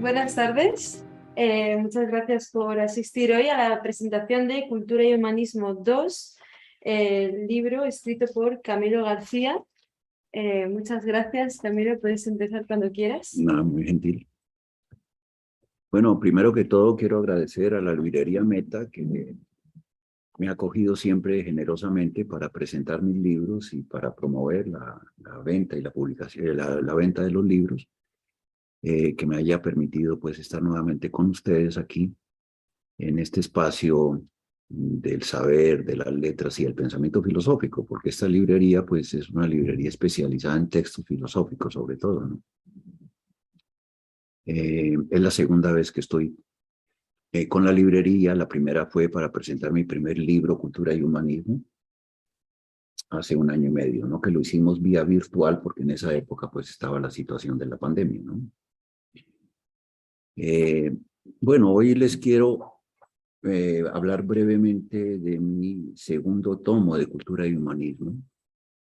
Buenas tardes. Muchas gracias por asistir hoy a la presentación de Cultura y Humanismo 2, el libro escrito por Camilo García. Muchas gracias, Camilo. Puedes empezar cuando quieras. Nada, muy gentil. Bueno, primero que todo quiero agradecer a la librería Meta que me ha acogido siempre generosamente para presentar mis libros y para promover la venta y la publicación, la venta de los libros, que me haya permitido pues estar nuevamente con ustedes aquí en este espacio del saber, de las letras y el pensamiento filosófico, porque esta librería pues es una librería especializada en textos filosóficos sobre todo, ¿no? Es la segunda vez que estoy con la librería. La primera fue para presentar mi primer libro, Cultura y Humanismo, hace 1 año y medio, ¿no? Que lo hicimos vía virtual porque en esa época pues estaba la situación de la pandemia, ¿no? Bueno, hoy les quiero hablar brevemente de mi segundo tomo de Cultura y Humanismo,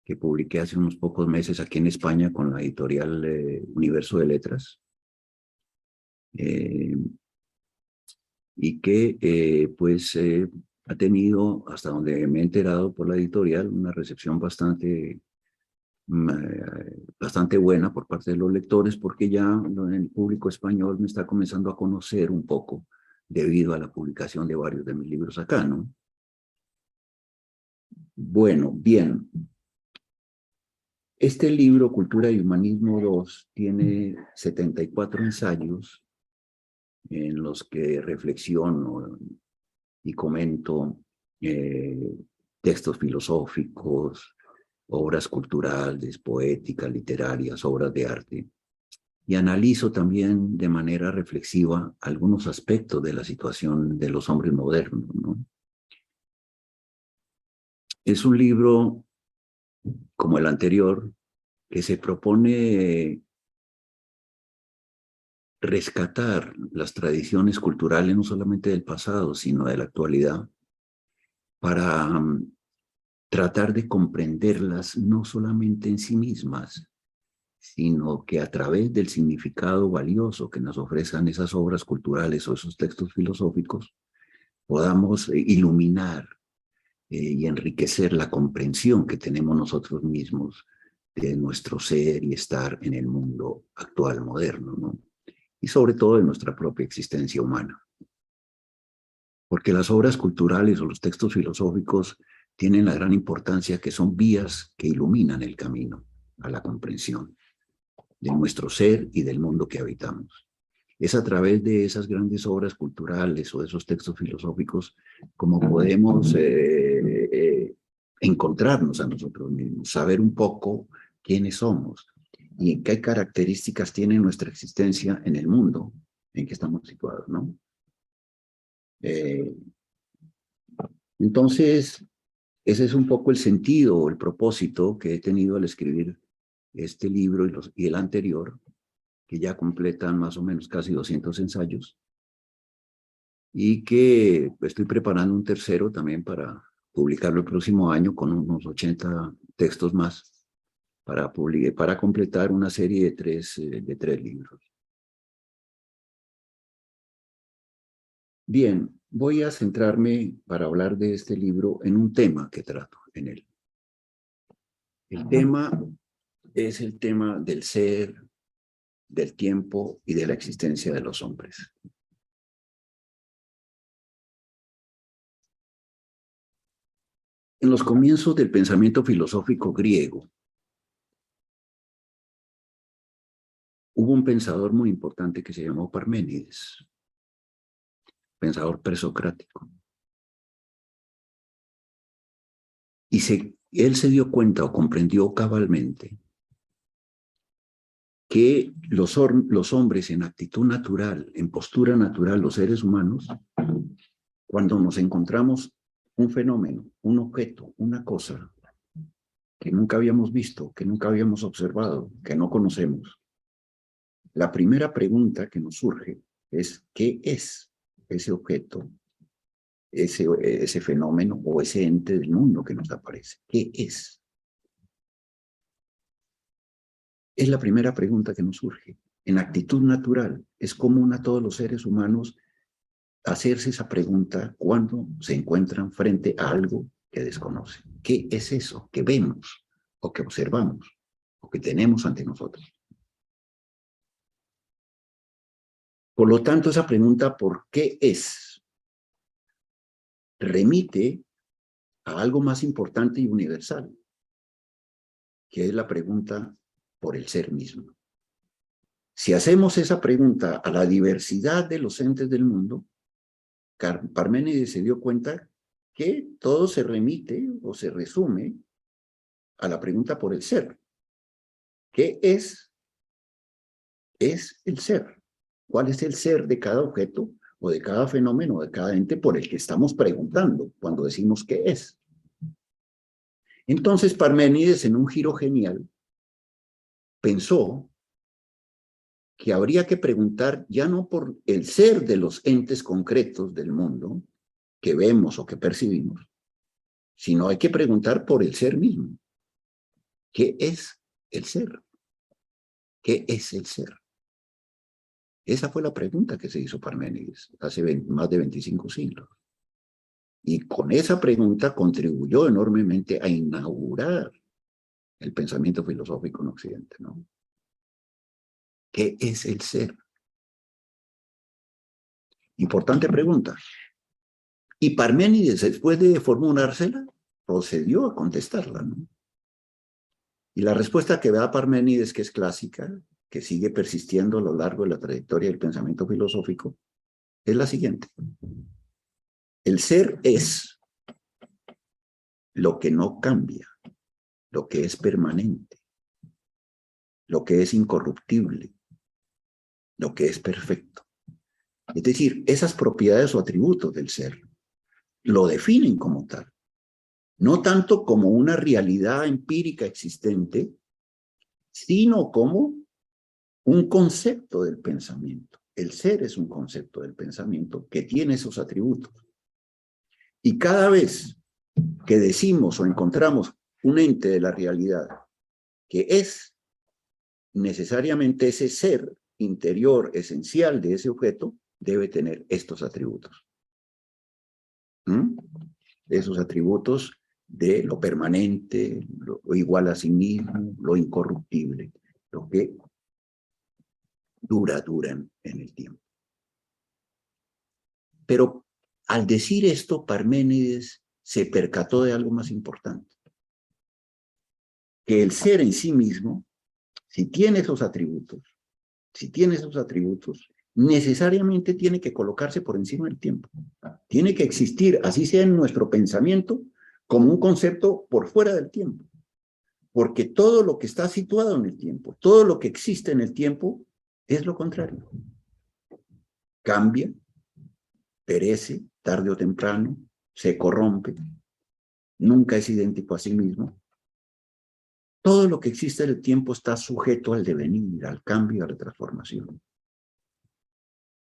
que publiqué hace unos pocos meses aquí en España con la editorial Universo de Letras. Y que ha tenido, hasta donde me he enterado por la editorial, una recepción bastante buena por parte de los lectores, porque ya el público español me está comenzando a conocer un poco debido a la publicación de varios de mis libros acá, ¿no? Bueno, bien. Este libro, Cultura y Humanismo 2, tiene 74 ensayos en los que reflexiono y comento textos filosóficos, obras culturales, poéticas, literarias, obras de arte. Y analizo también de manera reflexiva algunos aspectos de la situación de los hombres modernos, ¿no? Es un libro, como el anterior, que se propone rescatar las tradiciones culturales, no solamente del pasado, sino de la actualidad, para tratar de comprenderlas no solamente en sí mismas, sino que a través del significado valioso que nos ofrecen esas obras culturales o esos textos filosóficos, podamos iluminar y enriquecer la comprensión que tenemos nosotros mismos de nuestro ser y estar en el mundo actual, moderno, ¿no? Y sobre todo de nuestra propia existencia humana. Porque las obras culturales o los textos filosóficos tienen la gran importancia que son vías que iluminan el camino a la comprensión de nuestro ser y del mundo que habitamos. Es a través de esas grandes obras culturales o de esos textos filosóficos como podemos encontrarnos a nosotros mismos, saber un poco quiénes somos y qué características tiene nuestra existencia en el mundo en que estamos situados, ¿no? Entonces, ese es un poco el sentido o el propósito que he tenido al escribir este libro y el anterior, que ya completan más o menos casi 200 ensayos, y que estoy preparando un tercero también para publicarlo el próximo año con unos 80 textos más para completar una serie de tres libros. Bien, voy a centrarme para hablar de este libro en un tema que trato en él. El tema es el tema del ser, del tiempo y de la existencia de los hombres. En los comienzos del pensamiento filosófico griego, hubo un pensador muy importante que se llamó Parménides, pensador presocrático. Y él se dio cuenta o comprendió cabalmente que los hombres en actitud natural, en postura natural, los seres humanos, cuando nos encontramos un fenómeno, un objeto, una cosa que nunca habíamos visto, que nunca habíamos observado, que no conocemos, la primera pregunta que nos surge es: ¿qué es ese objeto, ese fenómeno o ese ente del mundo que nos aparece? ¿Qué es? Es la primera pregunta que nos surge. en actitud natural. Es común a todos los seres humanos hacerse esa pregunta cuando se encuentran frente a algo que desconocen. ¿Qué es eso que vemos o que observamos o que tenemos ante nosotros? Por lo tanto, esa pregunta ¿por qué es? Remite a algo más importante y universal, que es la pregunta por el ser mismo. Si hacemos esa pregunta a la diversidad de los entes del mundo, Parménides se dio cuenta que todo se remite o se resume a la pregunta por el ser. ¿Qué es? Es el ser. ¿Cuál es el ser de cada objeto o de cada fenómeno, de cada ente por el que estamos preguntando cuando decimos qué es? Entonces Parménides, en un giro genial, pensó que habría que preguntar ya no por el ser de los entes concretos del mundo que vemos o que percibimos, sino hay que preguntar por el ser mismo. ¿Qué es el ser? ¿Qué es el ser? Esa fue la pregunta que se hizo Parménides hace más de 25 siglos. Y con esa pregunta contribuyó enormemente a inaugurar el pensamiento filosófico en Occidente, ¿no? ¿Qué es el ser? Importante pregunta. Y Parménides, después de formulársela, procedió a contestarla, ¿no? Y la respuesta que da Parménides, que es clásica, que sigue persistiendo a lo largo de la trayectoria del pensamiento filosófico, es la siguiente. El ser es lo que no cambia, lo que es permanente, lo que es incorruptible, lo que es perfecto. Es decir, esas propiedades o atributos del ser lo definen como tal, no tanto como una realidad empírica existente, sino como un concepto del pensamiento. El ser es un concepto del pensamiento que tiene esos atributos. Y cada vez que decimos o encontramos un ente de la realidad que es necesariamente ese ser interior esencial de ese objeto, debe tener estos atributos. Esos atributos de lo permanente, lo igual a sí mismo, lo incorruptible, lo que duran en el tiempo. Pero al decir esto, Parménides se percató de algo más importante. Que el ser en sí mismo, si tiene esos atributos, necesariamente tiene que colocarse por encima del tiempo. Tiene que existir, así sea en nuestro pensamiento, como un concepto por fuera del tiempo. Porque todo lo que está situado en el tiempo, todo lo que existe en el tiempo, es lo contrario. Cambia, perece, tarde o temprano, se corrompe, nunca es idéntico a sí mismo. Todo lo que existe en el tiempo está sujeto al devenir, al cambio, a la transformación.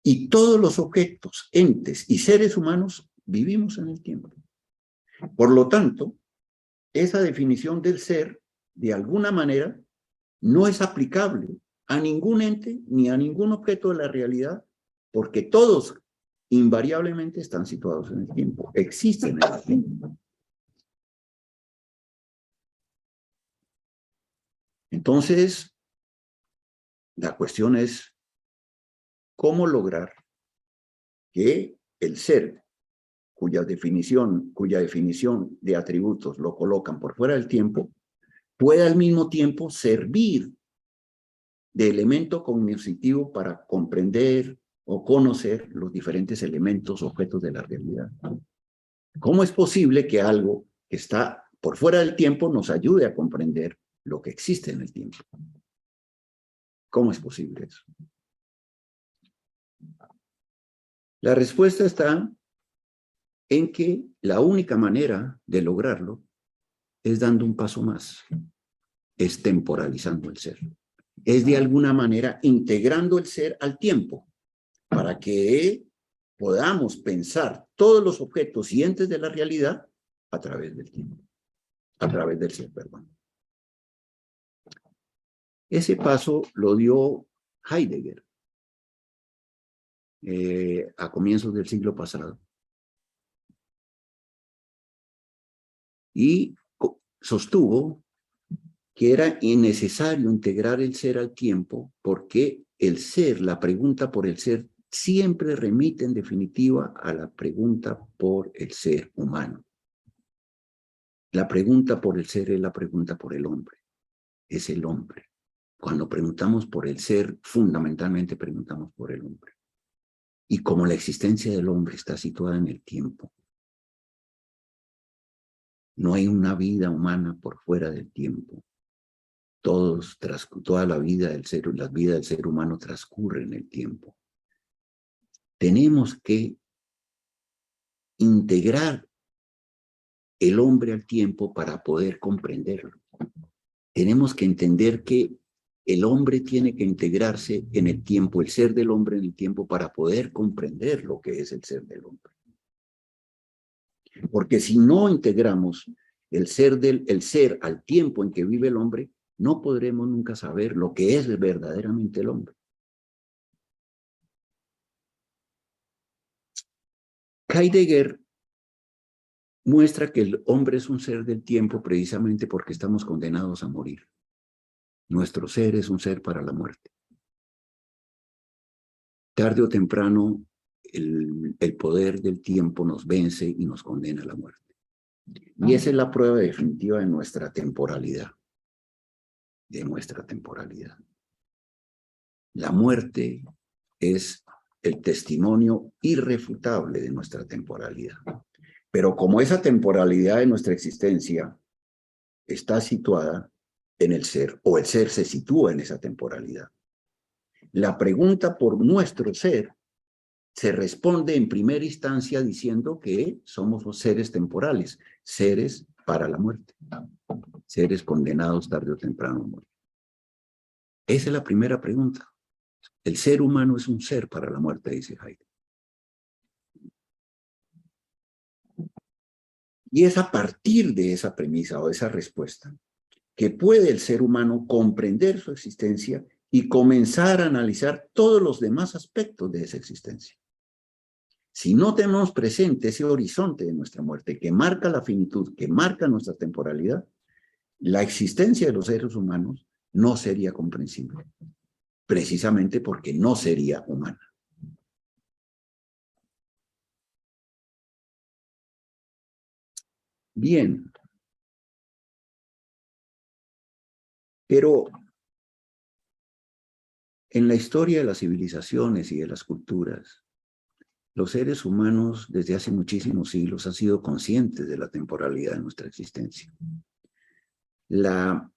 Y todos los objetos, entes y seres humanos vivimos en el tiempo. Por lo tanto, esa definición del ser, de alguna manera, no es aplicable a ningún ente ni a ningún objeto de la realidad, porque todos invariablemente están situados en el tiempo, existen en el tiempo. Entonces, la cuestión es cómo lograr que el ser, cuya definición de atributos lo colocan por fuera del tiempo, pueda al mismo tiempo servir de elemento cognitivo para comprender o conocer los diferentes elementos, objetos de la realidad. ¿Cómo es posible que algo que está por fuera del tiempo nos ayude a comprender lo que existe en el tiempo? ¿Cómo es posible eso? La respuesta está en que la única manera de lograrlo es dando un paso más, es temporalizando el ser. Es de alguna manera integrando el ser al tiempo para que podamos pensar todos los objetos y entes de la realidad a través del tiempo, a través del ser, perdón. Ese paso lo dio Heidegger a comienzos del siglo pasado. Y sostuvo que era innecesario integrar el ser al tiempo porque el ser, la pregunta por el ser, siempre remite en definitiva a la pregunta por el ser humano. La pregunta por el ser es la pregunta por el hombre, es el hombre. Cuando preguntamos por el ser, fundamentalmente preguntamos por el hombre. Y como la existencia del hombre está situada en el tiempo, no hay una vida humana por fuera del tiempo. Toda la vida del ser humano transcurre en el tiempo. Tenemos que integrar el hombre al tiempo para poder comprenderlo. Tenemos que entender que el hombre tiene que integrarse en el tiempo, el ser del hombre en el tiempo, para poder comprender lo que es el ser del hombre. Porque si no integramos el ser al tiempo en que vive el hombre, no podremos nunca saber lo que es verdaderamente el hombre. Heidegger muestra que el hombre es un ser del tiempo precisamente porque estamos condenados a morir. Nuestro ser es un ser para la muerte. Tarde o temprano, el poder del tiempo nos vence y nos condena a la muerte. Y esa es la prueba definitiva de nuestra temporalidad. La muerte es el testimonio irrefutable de nuestra temporalidad. Pero como esa temporalidad de nuestra existencia está situada en el ser, o el ser se sitúa en esa temporalidad, la pregunta por nuestro ser se responde en primera instancia diciendo que somos seres temporales, seres para la muerte, seres condenados tarde o temprano a morir. Esa es la primera pregunta. El ser humano es un ser para la muerte, dice Heidegger. Y es a partir de esa premisa o esa respuesta que puede el ser humano comprender su existencia y comenzar a analizar todos los demás aspectos de esa existencia. Si no tenemos presente ese horizonte de nuestra muerte que marca la finitud, que marca nuestra temporalidad, la existencia de los seres humanos no sería comprensible, precisamente porque no sería humana. Bien. Pero en la historia de las civilizaciones y de las culturas, los seres humanos desde hace muchísimos siglos han sido conscientes de la temporalidad de nuestra existencia. La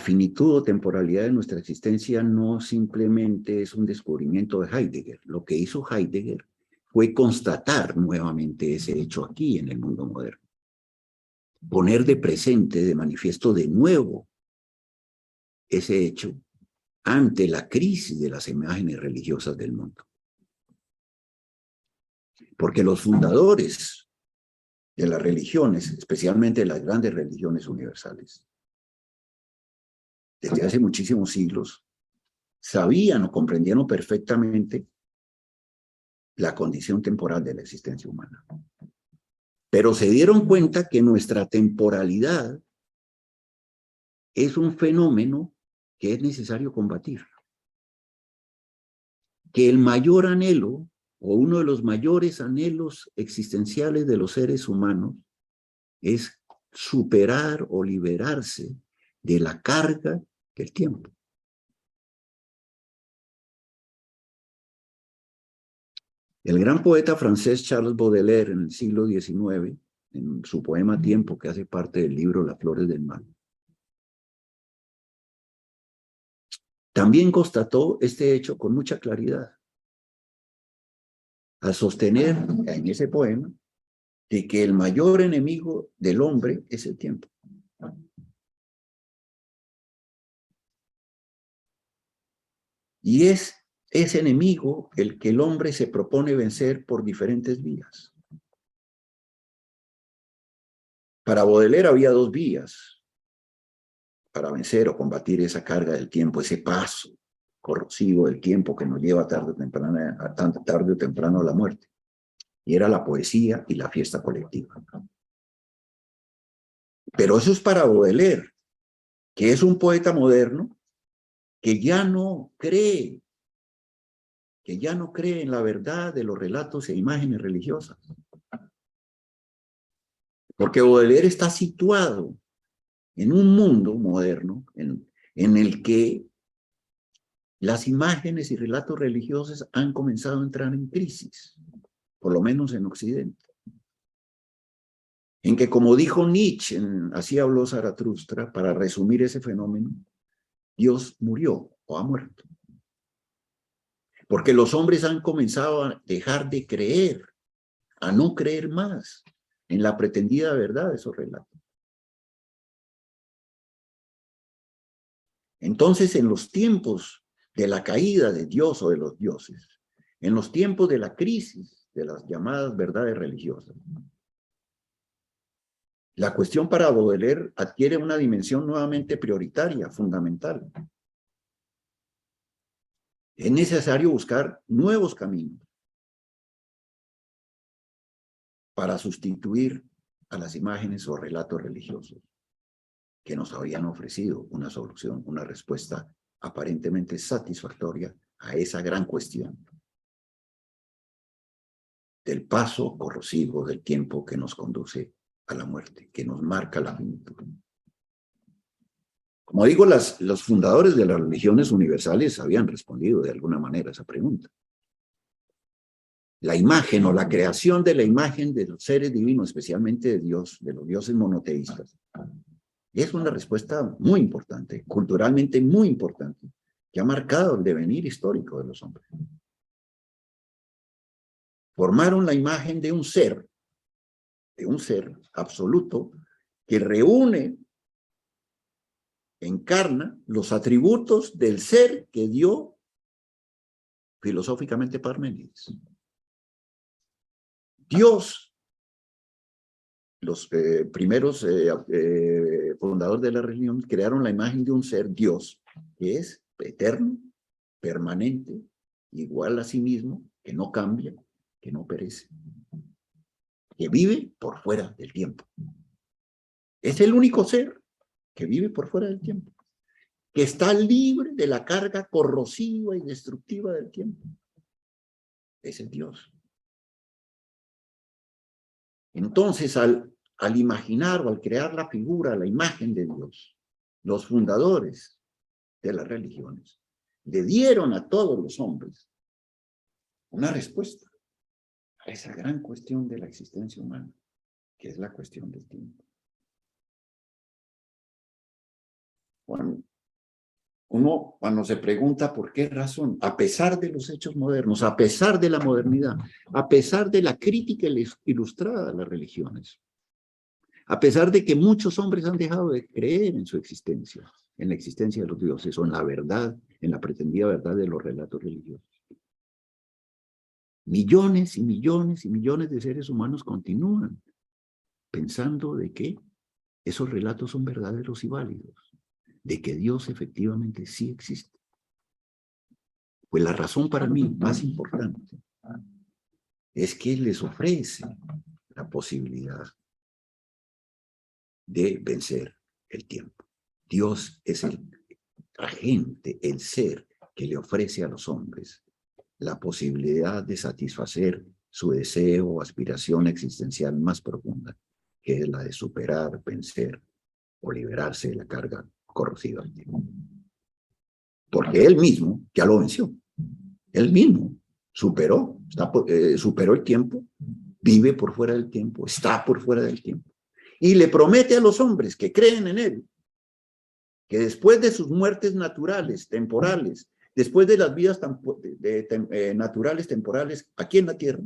finitud o temporalidad de nuestra existencia no simplemente es un descubrimiento de Heidegger. Lo que hizo Heidegger fue constatar nuevamente ese hecho aquí en el mundo moderno. Poner de presente, de manifiesto de nuevo ese hecho ante la crisis de las imágenes religiosas del mundo. Porque los fundadores de las religiones, especialmente de las grandes religiones universales, desde hace muchísimos siglos, sabían o comprendieron perfectamente la condición temporal de la existencia humana. Pero se dieron cuenta que nuestra temporalidad es un fenómeno que es necesario combatir. Que el mayor anhelo, o uno de los mayores anhelos existenciales de los seres humanos, es superar o liberarse de la carga del tiempo. El gran poeta francés Charles Baudelaire, en el siglo XIX, en su poema Tiempo, que hace parte del libro Las Flores del Mal, también constató este hecho con mucha claridad, al sostener en ese poema de que el mayor enemigo del hombre es el tiempo. Y es ese enemigo el que el hombre se propone vencer por diferentes vías. Para Baudelaire había dos vías para vencer o combatir esa carga del tiempo, ese paso corrosivo del tiempo que nos lleva tarde o temprano a la muerte. Y era la poesía y la fiesta colectiva. Pero eso es para Baudelaire, que es un poeta moderno que ya no cree en la verdad de los relatos e imágenes religiosas. Porque Baudelaire está situado en un mundo moderno en el que las imágenes y relatos religiosos han comenzado a entrar en crisis, por lo menos en Occidente. En que, como dijo Nietzsche, así habló Zaratustra, para resumir ese fenómeno, Dios murió o ha muerto. Porque los hombres han comenzado a dejar de creer, a no creer más en la pretendida verdad de esos relatos. Entonces, en los tiempos de la caída de Dios o de los dioses, en los tiempos de la crisis de las llamadas verdades religiosas, la cuestión para Baudelaire adquiere una dimensión nuevamente prioritaria, fundamental. Es necesario buscar nuevos caminos para sustituir a las imágenes o relatos religiosos que nos habían ofrecido una solución, una respuesta aparentemente satisfactoria a esa gran cuestión del paso corrosivo del tiempo que nos conduce a la muerte, que nos marca la finitud. Como digo, los fundadores de las religiones universales habían respondido de alguna manera a esa pregunta. La imagen o la creación de la imagen de los seres divinos, especialmente de Dios, de los dioses monoteístas, es una respuesta muy importante, culturalmente muy importante, que ha marcado el devenir histórico de los hombres. Formaron la imagen de un ser absoluto que reúne, encarna los atributos del ser que dio filosóficamente Parménides. Dios, los primeros fundadores de la religión crearon la imagen de un ser Dios, que es eterno, permanente, igual a sí mismo, que no cambia, que no perece, que vive por fuera del tiempo. Es el único ser que vive por fuera del tiempo, que está libre de la carga corrosiva y destructiva del tiempo. Es el Dios. Entonces, al imaginar o al crear la figura, la imagen de Dios, los fundadores de las religiones le dieron a todos los hombres una respuesta a esa gran cuestión de la existencia humana, que es la cuestión del tiempo. Cuando se pregunta por qué razón, a pesar de los hechos modernos, a pesar de la modernidad, a pesar de la crítica ilustrada de las religiones, a pesar de que muchos hombres han dejado de creer en su existencia, en la existencia de los dioses o en la verdad, en la pretendida verdad de los relatos religiosos, millones y millones y millones de seres humanos continúan pensando de que esos relatos son verdaderos y válidos, de que Dios efectivamente sí existe. Pues la razón para mí más importante es que les ofrece la posibilidad de vencer el tiempo. Dios es el agente, el ser que le ofrece a los hombres la posibilidad de satisfacer su deseo o aspiración existencial más profunda, que es la de superar, vencer o liberarse de la carga corrosiva del tiempo. Porque él mismo ya lo venció. Él mismo superó el tiempo, vive por fuera del tiempo, está por fuera del tiempo. Y le promete a los hombres que creen en él, que después de sus muertes naturales, temporales, después de las vidas naturales, temporales, aquí en la tierra,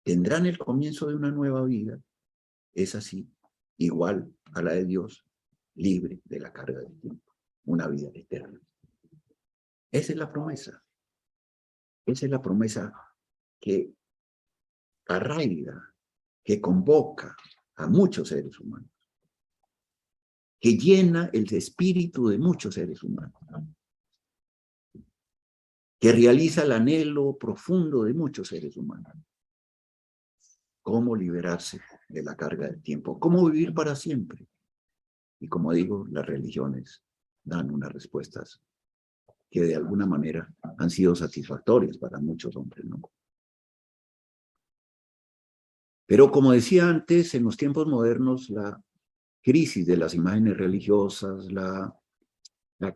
tendrán el comienzo de una nueva vida. Es así, igual a la de Dios, libre de la carga del tiempo, una vida eterna. Esa es la promesa. Esa es la promesa que arraiga, que convoca a muchos seres humanos, que llena el espíritu de muchos seres humanos. que realiza el anhelo profundo de muchos seres humanos. Cómo liberarse de la carga del tiempo, cómo vivir para siempre. Y como digo, las religiones dan unas respuestas que de alguna manera han sido satisfactorias para muchos hombres, ¿no? Pero como decía antes, en los tiempos modernos, la crisis de las imágenes religiosas, la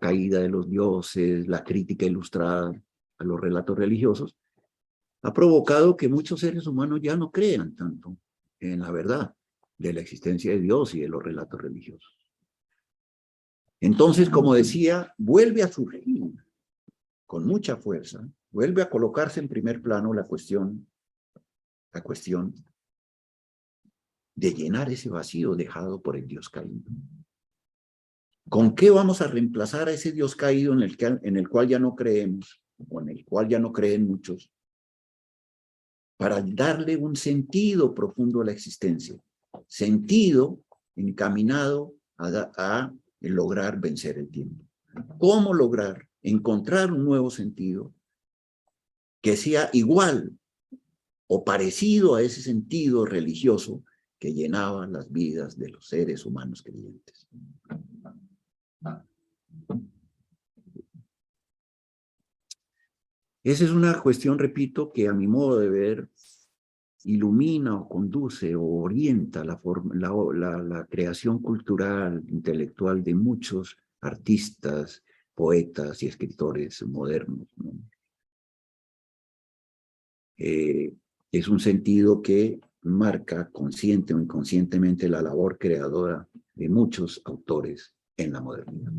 caída de los dioses, la crítica ilustrada a los relatos religiosos, ha provocado que muchos seres humanos ya no crean tanto en la verdad de la existencia de Dios y de los relatos religiosos. Entonces, como decía, vuelve a surgir con mucha fuerza, vuelve a colocarse en primer plano la cuestión de llenar ese vacío dejado por el Dios caído. ¿Con qué vamos a reemplazar a ese Dios caído en el cual ya no creemos, o en el cual ya no creen muchos, para darle un sentido profundo a la existencia? Sentido encaminado a lograr vencer el tiempo. ¿Cómo lograr encontrar un nuevo sentido que sea igual o parecido a ese sentido religioso que llenaba las vidas de los seres humanos creyentes? Esa es una cuestión, repito, que a mi modo de ver ilumina o conduce o orienta la creación cultural, intelectual de muchos artistas, poetas y escritores modernos, ¿no? Es un sentido que marca consciente o inconscientemente la labor creadora de muchos autores en la modernidad.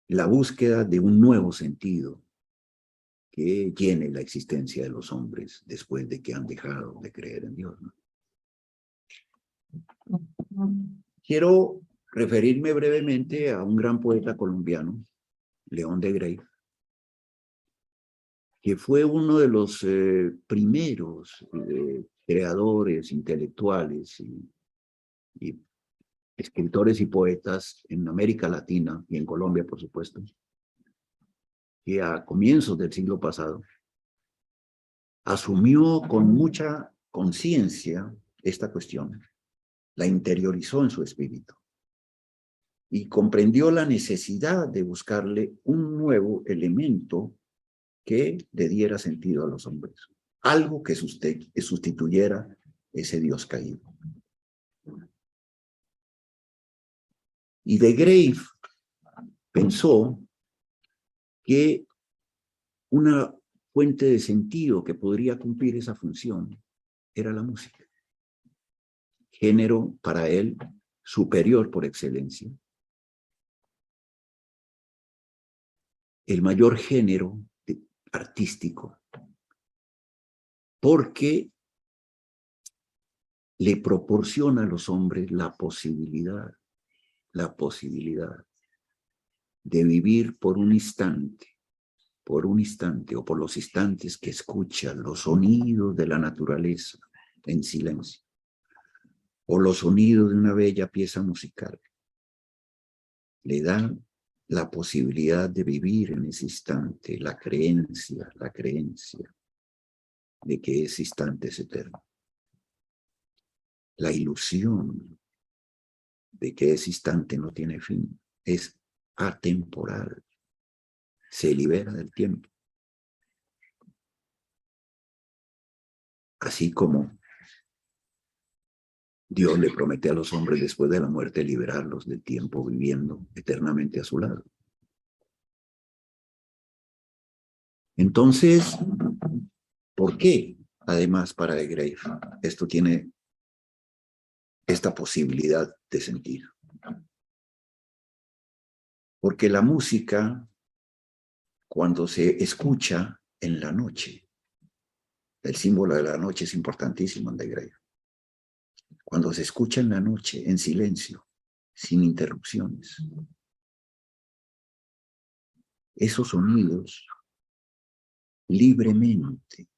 La búsqueda de un nuevo sentido que llene la existencia de los hombres después de que han dejado de creer en Dios, ¿no? Quiero referirme brevemente a un gran poeta colombiano, León de Greiff, que fue uno de los primeros creadores intelectuales y escritores y poetas en América Latina y en Colombia, por supuesto, que a comienzos del siglo pasado asumió con mucha conciencia esta cuestión, la interiorizó en su espíritu y comprendió la necesidad de buscarle un nuevo elemento que le diera sentido a los hombres, algo que sustituyera ese Dios caído. Y de Greiff pensó que una fuente de sentido que podría cumplir esa función era la música, género para él superior por excelencia, el mayor género artístico, porque le proporciona a los hombres la posibilidad de vivir por un instante o por los instantes que escuchan los sonidos de la naturaleza en silencio, o los sonidos de una bella pieza musical. Le dan la posibilidad de vivir en ese instante, la creencia de que ese instante es eterno. La ilusión de que ese instante no tiene fin, es atemporal, se libera del tiempo. Así como Dios le promete a los hombres después de la muerte liberarlos del tiempo viviendo eternamente a su lado. Entonces, ¿por qué? Además, para de Greiff, esto tiene esta posibilidad de sentir. Porque la música, cuando se escucha en la noche, el símbolo de la noche es importantísimo en de Greiff. Cuando se escucha en la noche, en silencio, sin interrupciones, esos sonidos libremente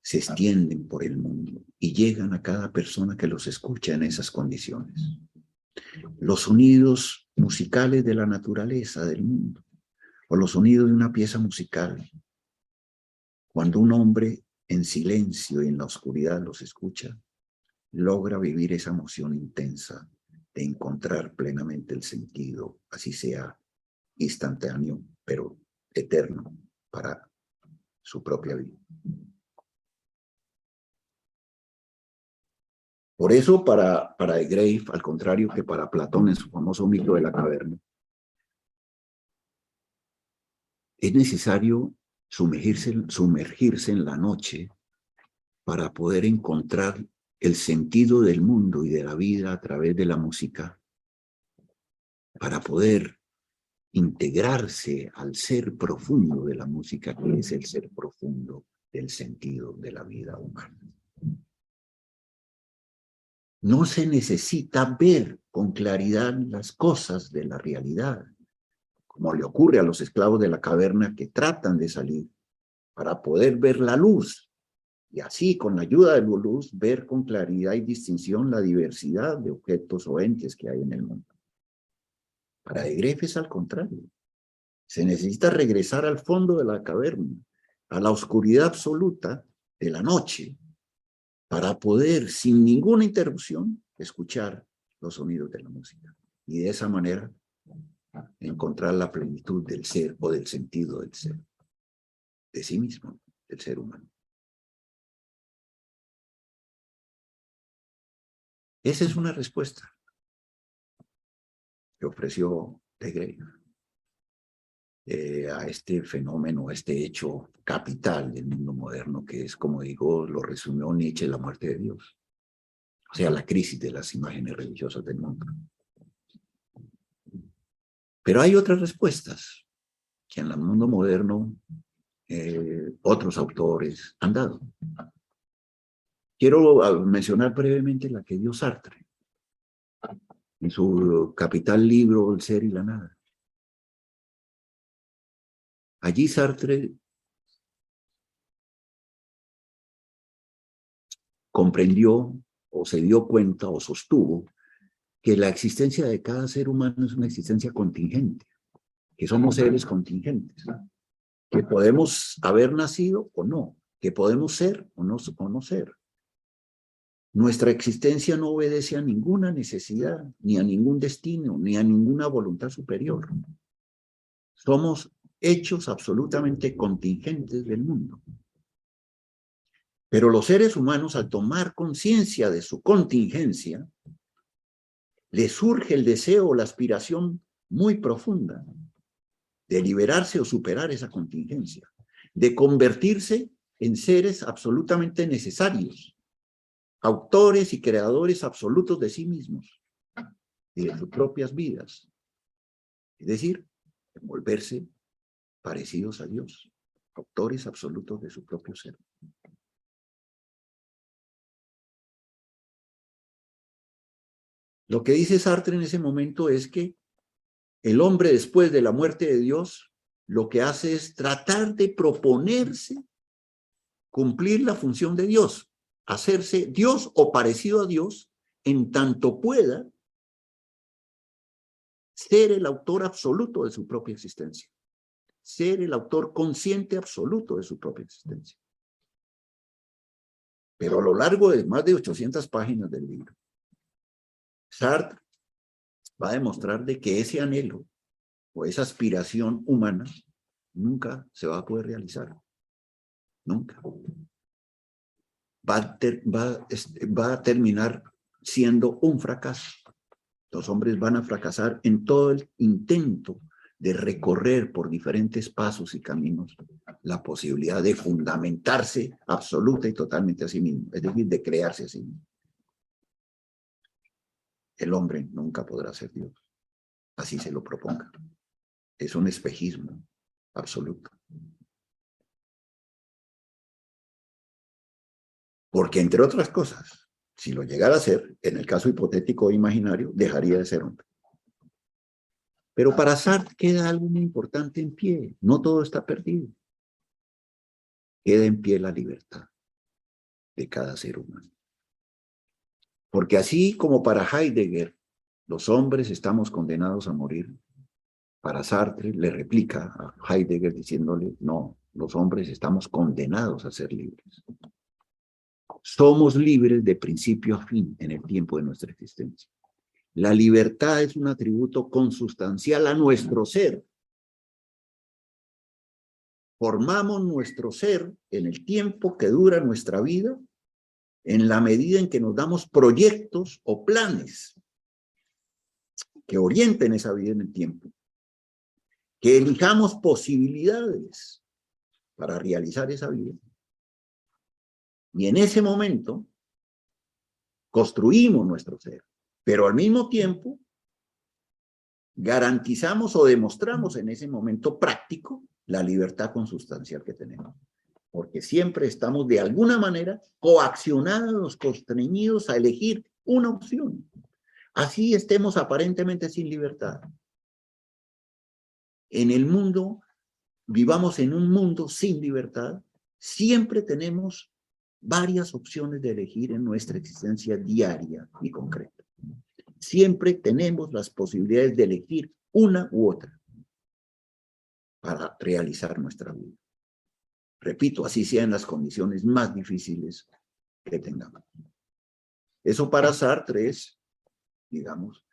se extienden por el mundo y llegan a cada persona que los escucha en esas condiciones. Los sonidos musicales de la naturaleza, del mundo, o los sonidos de una pieza musical. Cuando un hombre en silencio y en la oscuridad los escucha, logra vivir esa emoción intensa de encontrar plenamente el sentido, así sea instantáneo, pero eterno para su propia vida. Por eso, para de Grave, al contrario que para Platón en su famoso mito de la caverna, es necesario sumergirse en la noche para poder encontrar el sentido del mundo y de la vida a través de la música, para poder integrarse al ser profundo de la música, que es el ser profundo del sentido de la vida humana. No se necesita ver con claridad las cosas de la realidad, como le ocurre a los esclavos de la caverna que tratan de salir para poder ver la luz, y así, con la ayuda de la luz, ver con claridad y distinción la diversidad de objetos o entes que hay en el mundo. Para de Grave es al contrario. Se necesita regresar al fondo de la caverna, a la oscuridad absoluta de la noche, para poder, sin ninguna interrupción, escuchar los sonidos de la música. Y de esa manera, encontrar la plenitud del ser o del sentido del ser, de sí mismo, del ser humano. Esa es una respuesta que ofreció de Grave a este fenómeno, a este hecho capital del mundo moderno, que es, como digo, lo resumió Nietzsche, la muerte de Dios. O sea, la crisis de las imágenes religiosas del mundo. Pero hay otras respuestas que en el mundo moderno otros autores han dado. Quiero mencionar brevemente la que dio Sartre en su capital libro El ser y la nada. Allí Sartre comprendió o se dio cuenta o sostuvo que la existencia de cada ser humano es una existencia contingente, que somos seres contingentes, que podemos haber nacido o no, que podemos ser o no ser. Nuestra existencia no obedece a ninguna necesidad, ni a ningún destino, ni a ninguna voluntad superior. Somos hechos absolutamente contingentes del mundo. Pero los seres humanos, al tomar conciencia de su contingencia, les surge el deseo o la aspiración muy profunda de liberarse o superar esa contingencia, de convertirse en seres absolutamente necesarios, autores y creadores absolutos de sí mismos y de sus propias vidas. Es decir, volverse parecidos a Dios, autores absolutos de su propio ser. Lo que dice Sartre en ese momento es que el hombre, después de la muerte de Dios, lo que hace es tratar de proponerse cumplir la función de Dios, hacerse Dios o parecido a Dios, en tanto pueda ser el autor absoluto de su propia existencia, ser el autor consciente absoluto de su propia existencia. Pero a lo largo de más de 800 páginas del libro, Sartre va a demostrar de que ese anhelo o esa aspiración humana nunca se va a poder realizar. Nunca. Va a terminar siendo un fracaso. Los hombres van a fracasar en todo el intento de recorrer por diferentes pasos y caminos la posibilidad de fundamentarse absoluta y totalmente a sí mismo, es decir, de crearse a sí mismo. El hombre nunca podrá ser Dios, así se lo proponga. Es un espejismo absoluto. Porque, entre otras cosas, si lo llegara a ser, en el caso hipotético o imaginario, dejaría de ser hombre. Pero para Sartre queda algo muy importante en pie. No todo está perdido. Queda en pie la libertad de cada ser humano. Porque así como para Heidegger los hombres estamos condenados a morir. Para Sartre le replica a Heidegger diciéndole, no, los hombres estamos condenados a ser libres. Somos libres de principio a fin en el tiempo de nuestra existencia. La libertad es un atributo consustancial a nuestro ser. Formamos nuestro ser en el tiempo que dura nuestra vida, en la medida en que nos damos proyectos o planes que orienten esa vida en el tiempo, que elijamos posibilidades para realizar esa vida. Y en ese momento construimos nuestro ser, pero al mismo tiempo garantizamos o demostramos en ese momento práctico la libertad consustancial que tenemos. Porque siempre estamos de alguna manera coaccionados, constreñidos a elegir una opción. Así estemos aparentemente sin libertad. En el mundo, vivamos en un mundo sin libertad, siempre tenemos varias opciones de elegir en nuestra existencia diaria y concreta. Siempre tenemos las posibilidades de elegir una u otra para realizar nuestra vida. Repito, así sean las condiciones más difíciles que tengamos. Eso para Sartre es, digamos,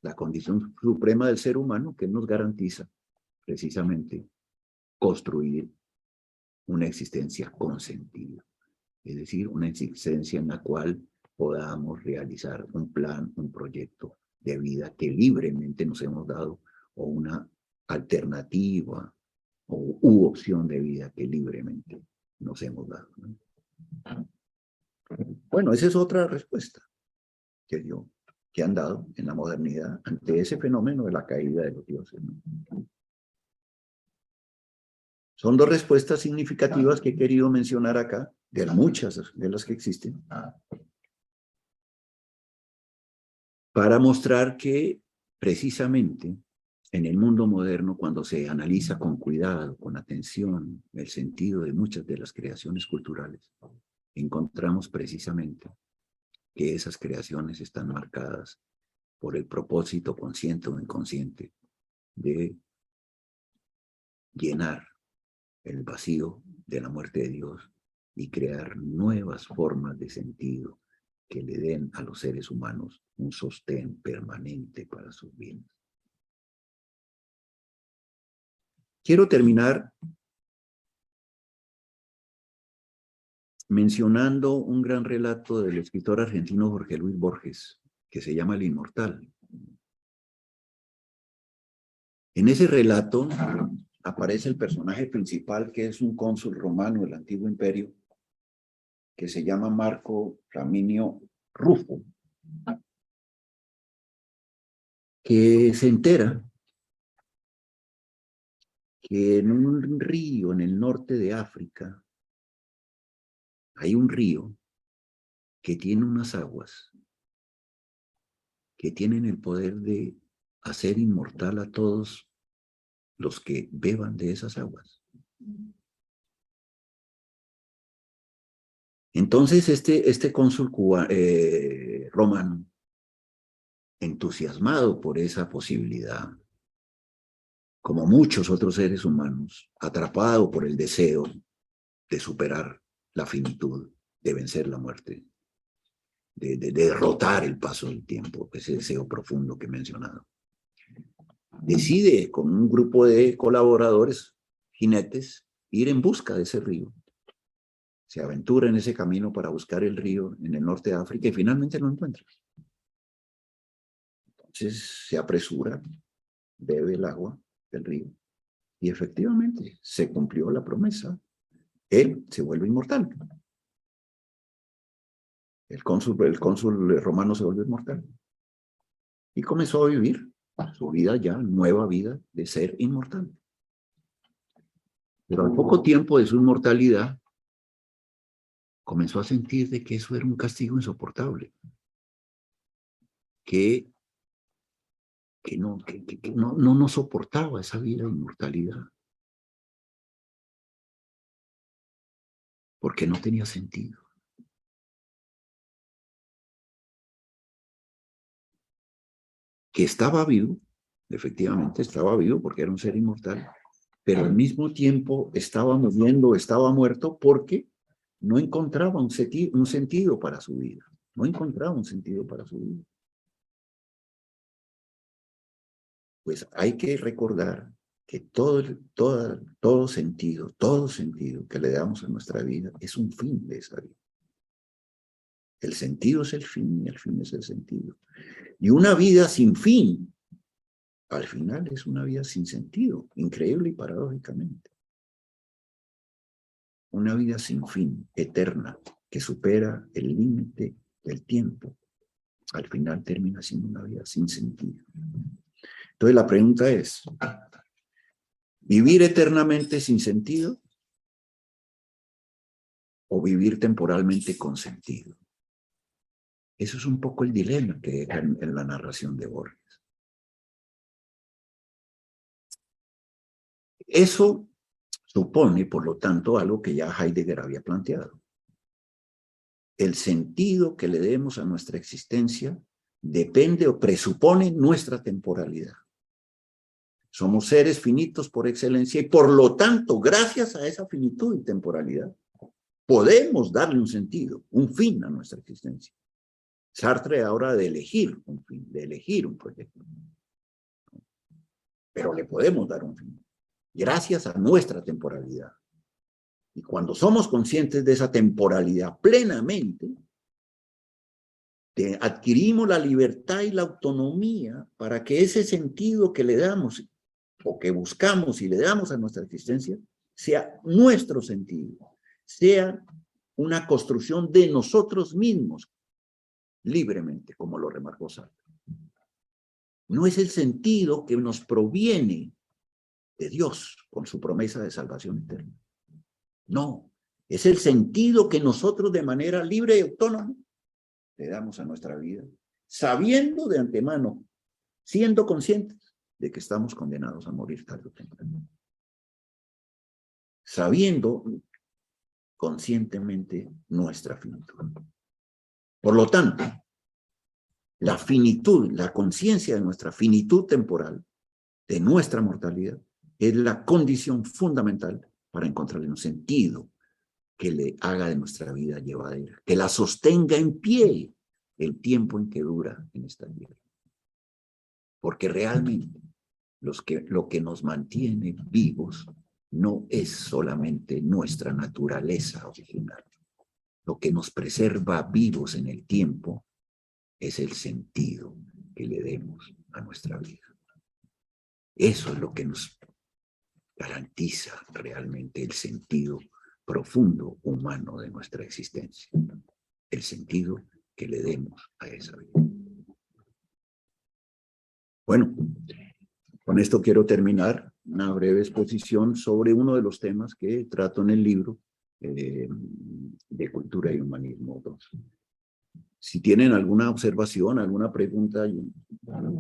la condición suprema del ser humano que nos garantiza precisamente construir una existencia con sentido. Es decir, una existencia en la cual podamos realizar un plan, un proyecto de vida que libremente nos hemos dado, o una alternativa u opción de vida que libremente nos hemos dado, ¿no? Bueno, esa es otra respuesta que han dado en la modernidad ante ese fenómeno de la caída de los dioses, ¿no? Son dos respuestas significativas que he querido mencionar acá, de muchas de las que existen, para mostrar que precisamente en el mundo moderno, cuando se analiza con cuidado, con atención, el sentido de muchas de las creaciones culturales, encontramos precisamente que esas creaciones están marcadas por el propósito consciente o inconsciente de llenar el vacío de la muerte de Dios y crear nuevas formas de sentido que le den a los seres humanos un sostén permanente para sus bienes. Quiero terminar mencionando un gran relato del escritor argentino Jorge Luis Borges, que se llama El Inmortal. En ese relato aparece el personaje principal, que es un cónsul romano del antiguo imperio, que se llama Marco Flaminio Rufo, que se entera que en un río en el norte de África hay un río que tiene unas aguas que tienen el poder de hacer inmortal a todos los que beban de esas aguas. Entonces este cónsul romano, entusiasmado por esa posibilidad, como muchos otros seres humanos, atrapado por el deseo de superar la finitud, de vencer la muerte, de derrotar el paso del tiempo, ese deseo profundo que he mencionado, decide con un grupo de colaboradores, jinetes, ir en busca de ese río. Se aventura en ese camino para buscar el río en el norte de África y finalmente lo encuentra. Entonces se apresura, bebe el agua del río y efectivamente se cumplió la promesa. Él se vuelve inmortal. El cónsul romano se vuelve inmortal y comenzó a vivir su vida ya, nueva vida de ser inmortal. Pero al poco tiempo de su inmortalidad comenzó a sentir de que eso era un castigo insoportable, que no soportaba esa vida de inmortalidad, porque no tenía sentido. que estaba vivo, efectivamente estaba vivo porque era un ser inmortal, pero al mismo tiempo estaba muriendo, estaba muerto porque no encontraba un sentido para su vida. No encontraba un sentido para su vida. Pues hay que recordar que todo sentido que le damos a nuestra vida es un fin de esa vida. El sentido es el fin y el fin es el sentido. Y una vida sin fin, al final es una vida sin sentido, increíble y paradójicamente. Una vida sin fin, eterna, que supera el límite del tiempo, al final termina siendo una vida sin sentido. Entonces la pregunta es, ¿vivir eternamente sin sentido o vivir temporalmente con sentido? Eso es un poco el dilema que deja en la narración de Borges. Eso supone, por lo tanto, algo que ya Heidegger había planteado. El sentido que le demos a nuestra existencia depende o presupone nuestra temporalidad. Somos seres finitos por excelencia y por lo tanto, gracias a esa finitud y temporalidad, podemos darle un sentido, un fin a nuestra existencia. Sartre habla de elegir un fin, de elegir un proyecto. Pero le podemos dar un fin, gracias a nuestra temporalidad. Y cuando somos conscientes de esa temporalidad plenamente, adquirimos la libertad y la autonomía para que ese sentido que le damos o que buscamos y le damos a nuestra existencia sea nuestro sentido, sea una construcción de nosotros mismos, libremente, como lo remarcó Sartre. No es el sentido que nos proviene de Dios con su promesa de salvación eterna. No, es el sentido que nosotros de manera libre y autónoma le damos a nuestra vida, sabiendo de antemano, siendo conscientes de que estamos condenados a morir tarde o temprano. Sabiendo conscientemente nuestra finitud. Por lo tanto, la finitud, la conciencia de nuestra finitud temporal, de nuestra mortalidad, es la condición fundamental para encontrarle un sentido que le haga de nuestra vida llevadera, que la sostenga en pie el tiempo en que dura en esta tierra. Porque realmente lo que nos mantiene vivos no es solamente nuestra naturaleza original. Lo que nos preserva vivos en el tiempo es el sentido que le demos a nuestra vida. Eso es lo que nos garantiza realmente el sentido profundo humano de nuestra existencia. El sentido que le demos a esa vida. Bueno, con esto quiero terminar una breve exposición sobre uno de los temas que trato en el libro de Cultura y Humanismo 2. Si tienen alguna observación, alguna pregunta,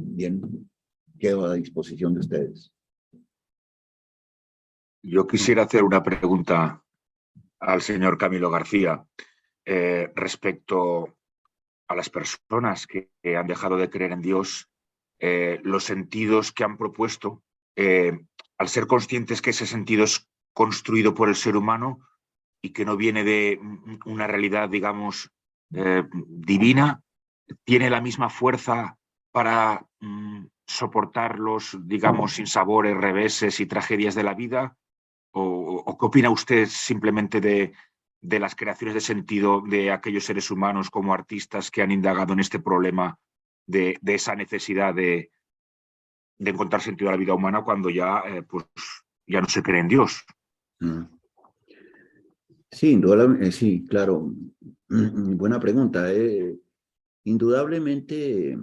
bien, quedo a disposición de ustedes. Yo quisiera hacer una pregunta al señor Camilo García respecto a las personas que han dejado de creer en Dios, los sentidos que han propuesto, al ser conscientes que ese sentido es construido por el ser humano y que no viene de una realidad, digamos, divina, tiene la misma fuerza para soportar los, digamos, sinsabores, reveses y tragedias de la vida. ¿O qué opina usted simplemente de las creaciones de sentido de aquellos seres humanos como artistas que han indagado en este problema de esa necesidad de encontrar sentido a la vida humana cuando ya, pues, ya no se cree en Dios? Sí, sí, claro. Buena pregunta. Indudablemente,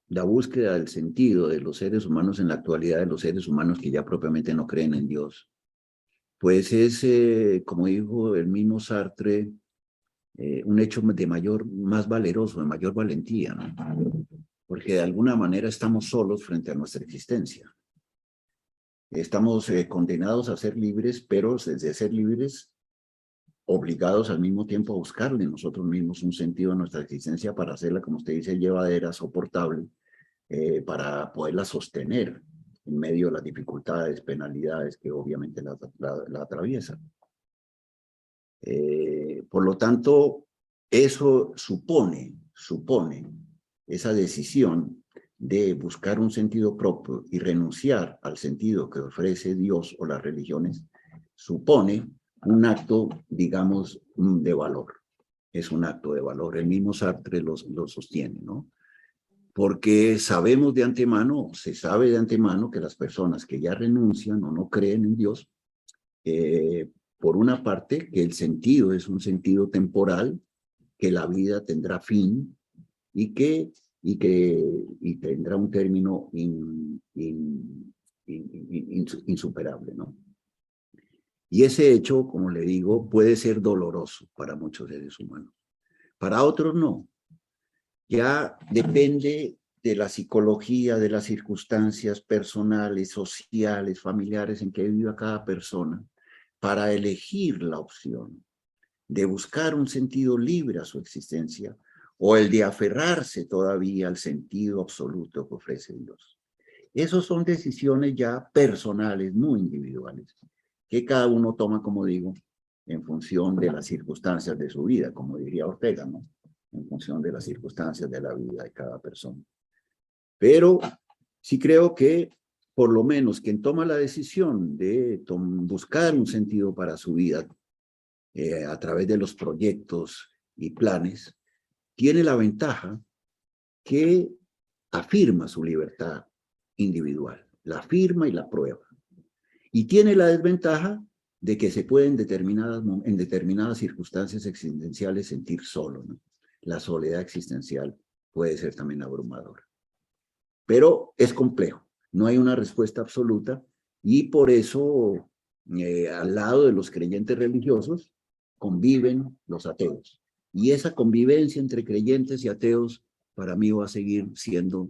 la búsqueda del sentido de los seres humanos en la actualidad, de los seres humanos que ya propiamente no creen en Dios, pues es, como dijo el mismo Sartre, un hecho más valeroso, de mayor valentía, ¿no? Porque de alguna manera estamos solos frente a nuestra existencia. Estamos condenados a ser libres, pero desde ser libres obligados al mismo tiempo a buscarle nosotros mismos un sentido a nuestra existencia para hacerla, como usted dice, llevadera, soportable, para poderla sostener en medio de las dificultades, penalidades que obviamente la atraviesan. Por lo tanto, eso supone esa decisión de buscar un sentido propio y renunciar al sentido que ofrece Dios o las religiones, supone un acto, digamos, de valor. Es un acto de valor. El mismo Sartre lo sostiene, ¿no? Porque sabemos de antemano, se sabe de antemano que las personas que ya renuncian o no creen en Dios, por una parte, que el sentido es un sentido temporal, que la vida tendrá fin y tendrá un término insuperable, ¿no? Y ese hecho, como le digo, puede ser doloroso para muchos seres humanos. Para otros no. Ya depende de la psicología, de las circunstancias personales, sociales, familiares en que viva cada persona, para elegir la opción de buscar un sentido libre a su existencia o el de aferrarse todavía al sentido absoluto que ofrece Dios. Esas son decisiones ya personales, muy individuales, que cada uno toma, como digo, en función de las circunstancias de su vida, como diría Ortega, ¿no? En función de las circunstancias de la vida de cada persona. Pero sí creo que, por lo menos, quien toma la decisión de buscar un sentido para su vida a través de los proyectos y planes, tiene la ventaja que afirma su libertad individual, la afirma y la prueba. Y tiene la desventaja de que se puede en determinadas circunstancias existenciales sentir solo, ¿no? La soledad existencial puede ser también abrumadora. Pero es complejo, no hay una respuesta absoluta y por eso al lado de los creyentes religiosos conviven los ateos. Y esa convivencia entre creyentes y ateos para mí va a seguir siendo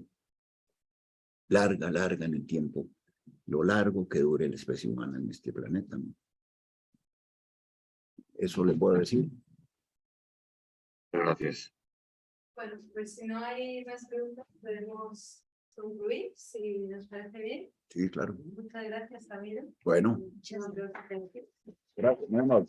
larga en el tiempo, lo largo que dure la especie humana en este planeta, ¿no? Eso le puedo decir. Gracias. Bueno, pues si no hay más preguntas, podemos concluir, si nos parece bien. Sí, claro. Muchas gracias, Camilo. Bueno. Muchas gracias. Gracias, muy amable.